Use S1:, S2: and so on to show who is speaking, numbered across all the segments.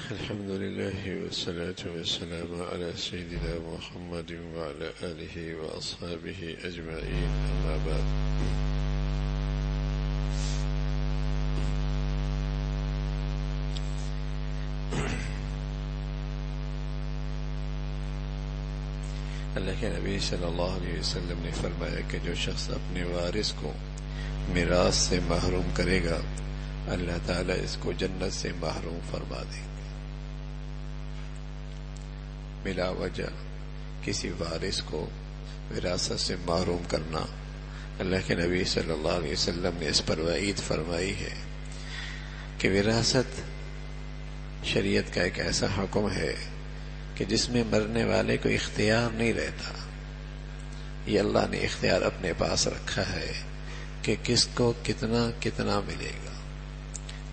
S1: الحمد لله والصلاة والسلام على سيدنا محمد وعلى آله وأصحابه أجمعين، أما بعد. اللہ کے نبی صلی اللہ علیہ وسلم نے فرمایا کہ جو شخص اپنے وارث کو میراث سے محروم کرے گا، اللہ تعالیٰ اس کو جنت سے محروم فرما دیں گے. بلا وجہ کسی وارث کو وراثت سے محروم کرنا، اللہ کے نبی صلی اللہ علیہ وسلم نے اس پر وعید فرمائی ہے کہ وراثت شریعت کا ایک ایسا حکم ہے کہ جس میں مرنے والے کو اختیار نہیں رہتا. یہ اللہ نے اختیار اپنے پاس رکھا ہے کہ کس کو کتنا کتنا ملے گا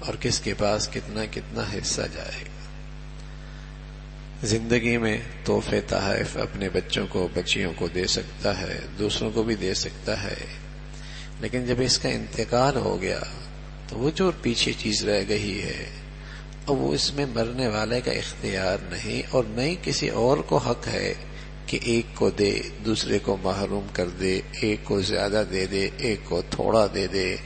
S1: اور کس کے پاس کتنا کتنا حصہ جائے گا. زندگی میں تحفے تحائف اپنے بچوں کو بچیوں کو دے سکتا ہے، دوسروں کو بھی دے سکتا ہے، لیکن جب اس کا انتقال ہو گیا تو وہ جو پیچھے چیز رہ گئی ہے اب وہ اس میں مرنے والے کا اختیار نہیں، اور نہ ہی کسی اور کو حق ہے کہ ایک کو دے دوسرے کو محروم کر دے، ایک کو زیادہ دے دے ایک کو تھوڑا دے دے.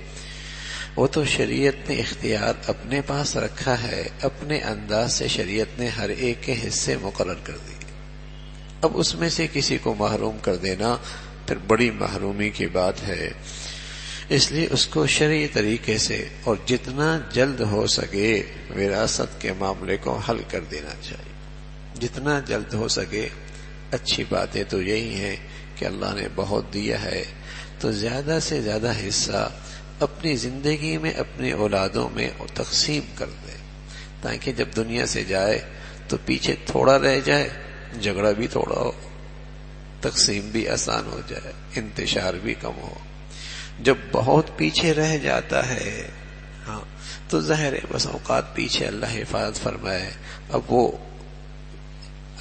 S1: وہ تو شریعت نے اختیار اپنے پاس رکھا ہے، اپنے انداز سے شریعت نے ہر ایک کے حصے مقرر کر دی. اب اس میں سے کسی کو محروم کر دینا پھر بڑی محرومی کی بات ہے. اس لیے اس کو شرعی طریقے سے اور جتنا جلد ہو سکے وراثت کے معاملے کو حل کر دینا چاہیے. جتنا جلد ہو سکے. اچھی باتیں تو یہی ہیں کہ اللہ نے بہت دیا ہے تو زیادہ سے زیادہ حصہ اپنی زندگی میں اپنی اولادوں میں تقسیم کر دے، تاکہ جب دنیا سے جائے تو پیچھے تھوڑا رہ جائے، جھگڑا بھی تھوڑا ہو، تقسیم بھی آسان ہو جائے، انتشار بھی کم ہو. جب بہت پیچھے رہ جاتا ہے تو ظاہر ہے بس اوقات پیچھے اللہ حفاظت فرمائے، اب وہ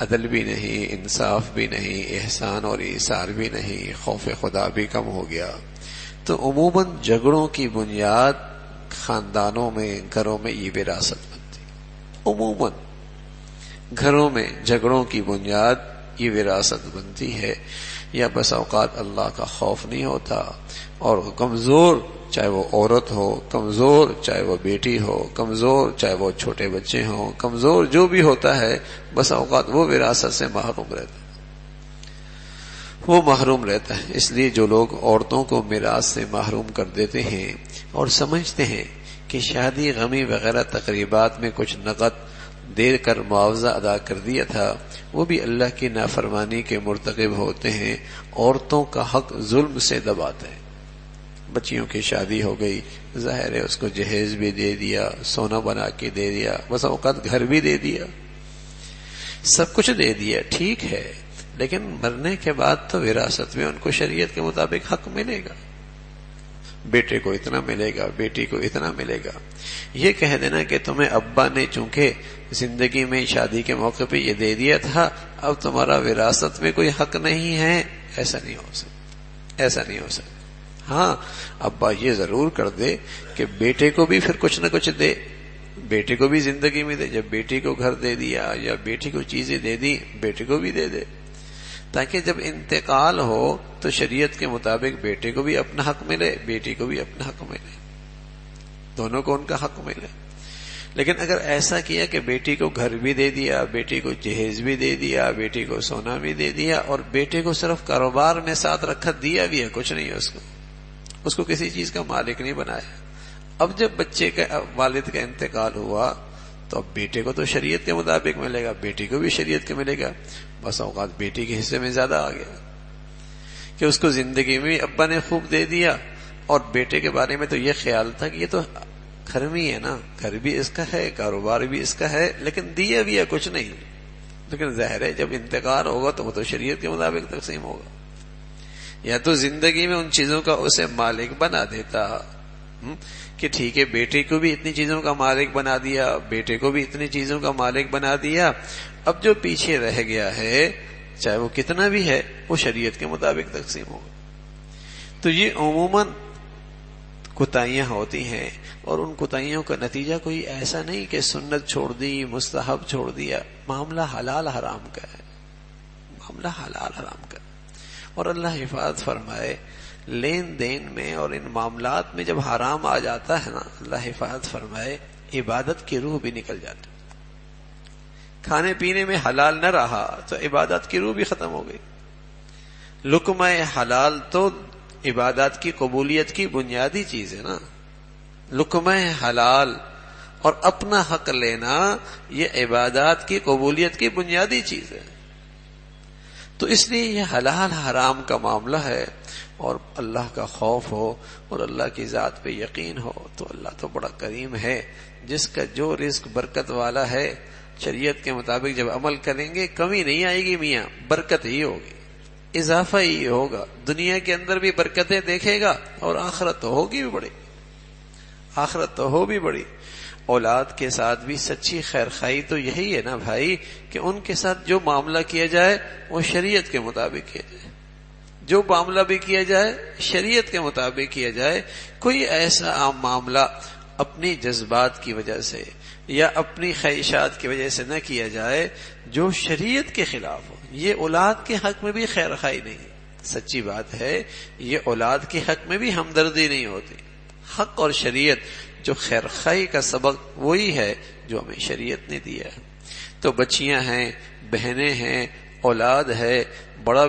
S1: عدل بھی نہیں، انصاف بھی نہیں، احسان اور ایثار بھی نہیں، خوف خدا بھی کم ہو گیا. تو عموماً جھگڑوں کی بنیاد خاندانوں میں گھروں میں یہ وراثت بنتی. عموماً گھروں میں جھگڑوں کی بنیاد یہ وراثت بنتی ہے. یا بس اوقات اللہ کا خوف نہیں ہوتا اور کمزور چاہے وہ عورت ہو، کمزور چاہے وہ بیٹی ہو، کمزور چاہے وہ چھوٹے بچے ہوں، کمزور جو بھی ہوتا ہے بس اوقات وہ وراثت سے محروم رہتا ہے، وہ محروم رہتا ہے. اس لیے جو لوگ عورتوں کو میراث سے محروم کر دیتے ہیں اور سمجھتے ہیں کہ شادی غمی وغیرہ تقریبات میں کچھ نقد دے کر معاوضہ ادا کر دیا تھا، وہ بھی اللہ کی نافرمانی کے مرتکب ہوتے ہیں. عورتوں کا حق ظلم سے دباتے ہیں. بچیوں کی شادی ہو گئی، ظاہر ہے اس کو جہیز بھی دے دیا، سونا بنا کے دے دیا، بس اوقات گھر بھی دے دیا، سب کچھ دے دیا، ٹھیک ہے، لیکن مرنے کے بعد تو وراثت میں ان کو شریعت کے مطابق حق ملے گا. بیٹے کو اتنا ملے گا، بیٹی کو اتنا ملے گا. یہ کہہ دینا کہ تمہیں ابا نے چونکہ زندگی میں شادی کے موقع پہ یہ دے دیا تھا اب تمہارا وراثت میں کوئی حق نہیں ہے، ایسا نہیں ہو سکتا، ایسا نہیں ہو سکتا. ہاں ابا یہ ضرور کر دے کہ بیٹے کو بھی پھر کچھ نہ کچھ دے، بیٹے کو بھی زندگی میں دے. جب بیٹی کو گھر دے دیا یا بیٹی کو چیزیں دے دی، بیٹے کو بھی دے دے، تاکہ جب انتقال ہو تو شریعت کے مطابق بیٹے کو بھی اپنا حق ملے، بیٹی کو بھی اپنا حق ملے، دونوں کو ان کا حق ملے. لیکن اگر ایسا کیا کہ بیٹی کو گھر بھی دے دیا، بیٹی کو جہیز بھی دے دیا، بیٹی کو سونا بھی دے دیا اور بیٹے کو صرف کاروبار میں ساتھ رکھا دیا بھی ہے، کچھ نہیں ہے اس کو کسی چیز کا مالک نہیں بنایا. اب جب بچے کا والد کا انتقال ہوا تو اب بیٹے کو تو شریعت کے مطابق ملے گا، بیٹی کو بھی شریعت کے ملے گا. بس اوقات بیٹی کے حصے میں زیادہ آ گیا کہ اس کو زندگی میں ابا نے خوب دے دیا، اور بیٹے کے بارے میں تو یہ خیال تھا کہ یہ تو گھر میں ہے نا، گھر بھی اس کا ہے، کاروبار بھی اس کا ہے، لیکن دیا بھی ہے کچھ نہیں. لیکن ظاہر ہے جب انتقال ہوگا تو وہ تو شریعت کے مطابق تقسیم ہوگا. یا تو زندگی میں ان چیزوں کا اسے مالک بنا دیتا کہ ٹھیک ہے بیٹے کو بھی اتنی چیزوں کا مالک بنا دیا، بیٹے کو بھی اتنی چیزوں کا مالک بنا دیا، اب جو پیچھے رہ گیا ہے چاہے وہ کتنا بھی ہے وہ شریعت کے مطابق تقسیم ہوگا. تو یہ عموماً کوتاہیاں ہوتی ہیں، اور ان کوتاہیوں کا نتیجہ کوئی ایسا نہیں کہ سنت چھوڑ دی، مستحب چھوڑ دیا، معاملہ حلال حرام کا ہے، معاملہ حلال حرام کا۔ اور اللہ حفاظت فرمائے، لین دین میں اور ان معاملات میں جب حرام آ جاتا ہے نا، اللہ حفاظت فرمائے، عبادت کی روح بھی نکل جاتی۔ کھانے پینے میں حلال نہ رہا تو عبادت کی روح بھی ختم ہو گئی۔ لقمہ حلال تو عبادات کی قبولیت کی بنیادی چیز ہے نا، لقمہ حلال اور اپنا حق لینا یہ عبادات کی قبولیت کی بنیادی چیز ہے۔ تو اس لیے یہ حلال حرام کا معاملہ ہے، اور اللہ کا خوف ہو اور اللہ کی ذات پہ یقین ہو تو اللہ تو بڑا کریم ہے، جس کا جو رزق برکت والا ہے، شریعت کے مطابق جب عمل کریں گے کمی نہیں آئے گی میاں، برکت ہی ہوگی، اضافہ ہی ہوگا، دنیا کے اندر بھی برکتیں دیکھے گا، اور آخرت تو ہوگی بھی بڑی، آخرت تو ہو بھی بڑی۔ اولاد کے ساتھ بھی سچی خیر خواہی تو یہی ہے نا بھائی، کہ ان کے ساتھ جو معاملہ کیا جائے وہ شریعت کے مطابق کیا جائے، جو معاملہ بھی کیا جائے شریعت کے مطابق کیا جائے۔ کوئی ایسا عام معاملہ اپنی جذبات کی وجہ سے یا اپنی خواہشات کی وجہ سے نہ کیا جائے جو شریعت کے خلاف ہو۔ یہ اولاد کے حق میں بھی خیر خواہی نہیں، سچی بات ہے، یہ اولاد کے حق میں بھی ہمدردی نہیں ہوتی۔ حق اور شریعت جو خیر خواہی کا سبق وہی ہے جو ہمیں شریعت نے دیا ہے۔ تو بچیاں ہیں، بہنیں ہیں، اولاد ہے، بڑا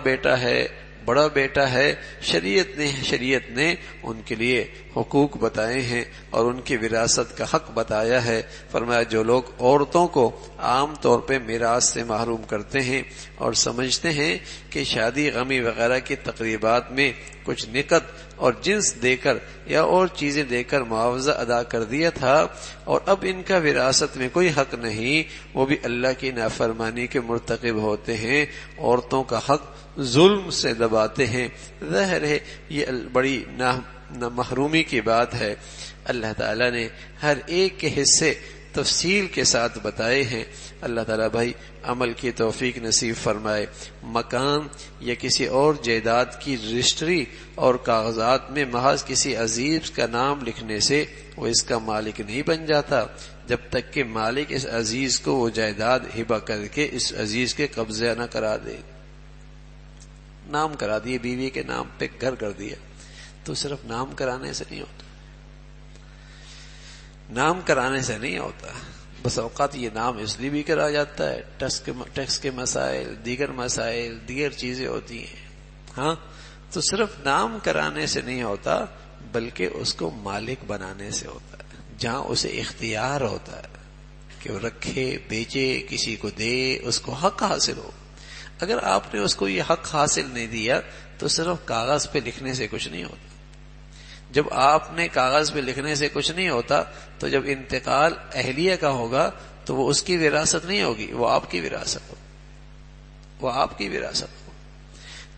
S1: بیٹا ہے، شریعت نے ان کے لیے حقوق بتائے ہیں اور ان کی وراثت کا حق بتایا ہے۔ فرمایا جو لوگ عورتوں کو عام طور پہ میراث سے محروم کرتے ہیں اور سمجھتے ہیں کہ شادی غمی وغیرہ کی تقریبات میں کچھ نقد اور جنس دے کر یا اور چیزیں دے کر معاوضہ ادا کر دیا تھا اور اب ان کا وراثت میں کوئی حق نہیں، وہ بھی اللہ کی نافرمانی کے مرتکب ہوتے ہیں، عورتوں کا حق ظلم سے دباتے ہیں۔ ظاہر ہے یہ بڑی محرومی کی بات ہے۔ اللہ تعالیٰ نے ہر ایک کے حصے تفصیل کے ساتھ بتائے ہیں۔ اللہ تعالیٰ بھائی عمل کی توفیق نصیب فرمائے۔ مکان یا کسی اور جائیداد کی رجسٹری اور کاغذات میں محض کسی عزیز کا نام لکھنے سے وہ اس کا مالک نہیں بن جاتا، جب تک کہ مالک اس عزیز کو وہ جائیداد ہبہ کر کے اس عزیز کے قبضہ نہ کرا دے۔ نام کرا دیے، بیوی کے نام پہ گھر کر دیا، تو صرف نام کرانے سے نہیں ہوتا، نام کرانے سے نہیں ہوتا۔ بس اوقات یہ نام اس لیے بھی کرا جاتا ہے، ٹیکس کے مسائل، دیگر چیزیں ہوتی ہیں، ہاں، تو صرف نام کرانے سے نہیں ہوتا بلکہ اس کو مالک بنانے سے ہوتا ہے، جہاں اسے اختیار ہوتا ہے کہ وہ رکھے، بیچے، کسی کو دے، اس کو حق حاصل ہو۔ اگر آپ نے اس کو یہ حق حاصل نہیں دیا تو صرف کاغذ پہ لکھنے سے کچھ نہیں ہوتا۔ جب آپ نے کاغذ پہ لکھنے سے کچھ نہیں ہوتا تو جب انتقال اہلیہ کا ہوگا تو وہ اس کی وراثت نہیں ہوگی، وہ آپ کی وراثت ہو، وہ آپ کی وراثت ہو۔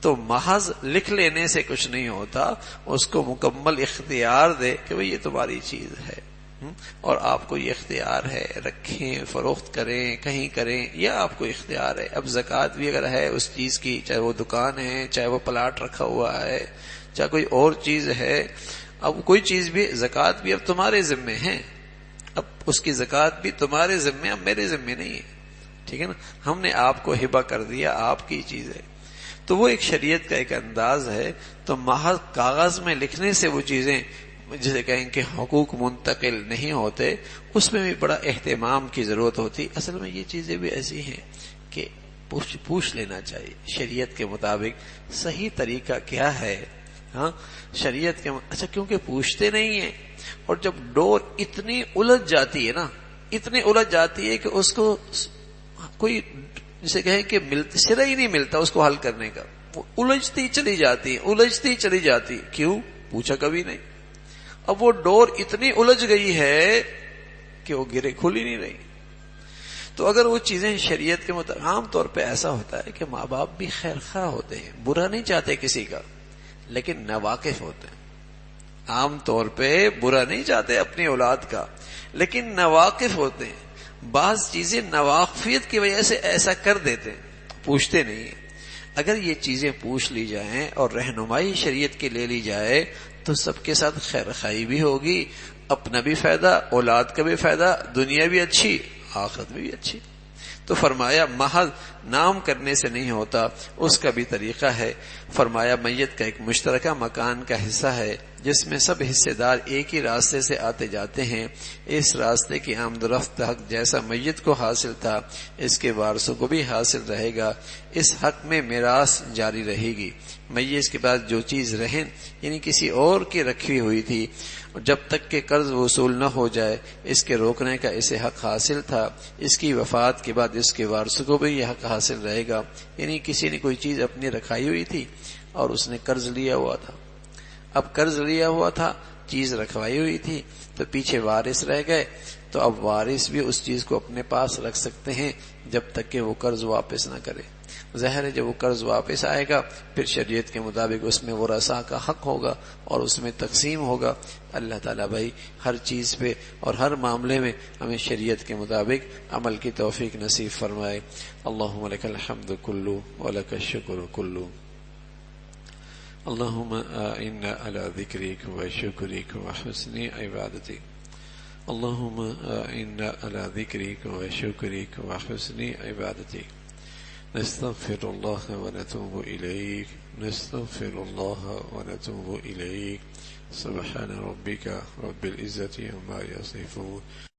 S1: تو محض لکھ لینے سے کچھ نہیں ہوتا، اس کو مکمل اختیار دے کہ بھئی یہ تمہاری چیز ہے اور آپ کو یہ اختیار ہے، رکھیں، فروخت کریں، کہیں کریں، یہ آپ کو اختیار ہے۔ اب زکوٰۃ بھی اگر ہے اس چیز کی، چاہے وہ دکان ہے، چاہے وہ پلاٹ رکھا ہوا ہے، چاہے کوئی اور چیز ہے، اب کوئی چیز بھی، زکوٰۃ بھی اب تمہارے ذمے ہے، اب اس کی زکوٰۃ بھی تمہارے ذمے، اب میرے ذمے نہیں ہے، ٹھیک ہے نا، ہم نے آپ کو ہبہ کر دیا، آپ کی چیز ہے۔ تو وہ ایک شریعت کا ایک انداز ہے۔ تو محض کاغذ میں لکھنے سے وہ چیزیں جسے کہیں کہ حقوق منتقل نہیں ہوتے، اس میں بھی بڑا اہتمام کی ضرورت ہوتی۔ اصل میں یہ چیزیں بھی ایسی ہیں کہ پوچھ لینا چاہیے شریعت کے مطابق صحیح طریقہ کیا ہے، ہاں شریعت کے اچھا، کیونکہ پوچھتے نہیں ہیں، اور جب ڈور اتنی الجھ جاتی ہے نا، اتنی الجھ جاتی ہے کہ اس کو کوئی جسے کہیں کہ سرا ہی نہیں ملتا اس کو حل کرنے کا، وہ الجھتی چلی جاتی، کیوں؟ پوچھا کبھی نہیں۔ اب وہ ڈور اتنی الجھ گئی ہے کہ وہ گرے کھل ہی نہیں رہی۔ تو اگر وہ چیزیں شریعت کے مطابق، عام طور پہ ایسا ہوتا ہے کہ ماں باپ بھی خیر خواہ ہوتے ہیں، برا نہیں چاہتے کسی کا، لیکن ناواقف ہوتے ہیں۔ عام طور پہ برا نہیں چاہتے اپنی اولاد کا، لیکن ناواقف ہوتے ہیں۔ بعض چیزیں ناواقفیت کی وجہ سے ایسا کر دیتے ہیں، پوچھتے نہیں ہیں۔ اگر یہ چیزیں پوچھ لی جائیں اور رہنمائی شریعت کی لے لی جائے تو سب کے ساتھ خیر خائی بھی ہوگی، اپنا بھی فائدہ، اولاد کا بھی فائدہ، دنیا بھی اچھی، آخرت میں بھی اچھی۔ تو فرمایا محض نام کرنے سے نہیں ہوتا، اس کا بھی طریقہ ہے۔ فرمایا میت کا ایک مشترکہ مکان کا حصہ ہے جس میں سب حصے دار ایک ہی راستے سے آتے جاتے ہیں، اس راستے کی آمد و رفت حق جیسا میت کو حاصل تھا اس کے وارثوں کو بھی حاصل رہے گا، اس حق میں میراث جاری رہے گی۔ میت کے بعد جو چیز رہن یعنی کسی اور کی رکھی ہوئی تھی، جب تک کہ قرض وصول نہ ہو جائے اس کے روکنے کا اسے حق حاصل تھا، اس کی وفات کے بعد اس کے وارثوں کو بھی یہ حق حاصل رہے گا۔ یعنی کسی نے کوئی چیز اپنی رکھائی ہوئی تھی اور اس نے قرض لیا ہوا تھا، اب قرض لیا ہوا تھا، چیز رکھوائی ہوئی تھی، تو پیچھے وارث رہ گئے، تو اب وارث بھی اس چیز کو اپنے پاس رکھ سکتے ہیں جب تک کہ وہ قرض واپس نہ کرے۔ ظاہر ہے جب وہ قرض واپس آئے گا پھر شریعت کے مطابق اس میں ورثاء کا حق ہوگا اور اس میں تقسیم ہوگا۔ اللہ تعالیٰ بھائی ہر چیز پہ اور ہر معاملے میں ہمیں شریعت کے مطابق عمل کی توفیق نصیب فرمائے۔ اللہم لک الحمد کلو ولک الشکر کلو، اللہم اعنا علی ذکرک وشکرک وحسن عبادتک، اللہم اعنا علی ذکرک وشکرک وحسن عبادتک، نستغفر الله ونتوب إليك، نستغفر الله ونتوب إليك، سبحان ربك رب العزة عما يصفون.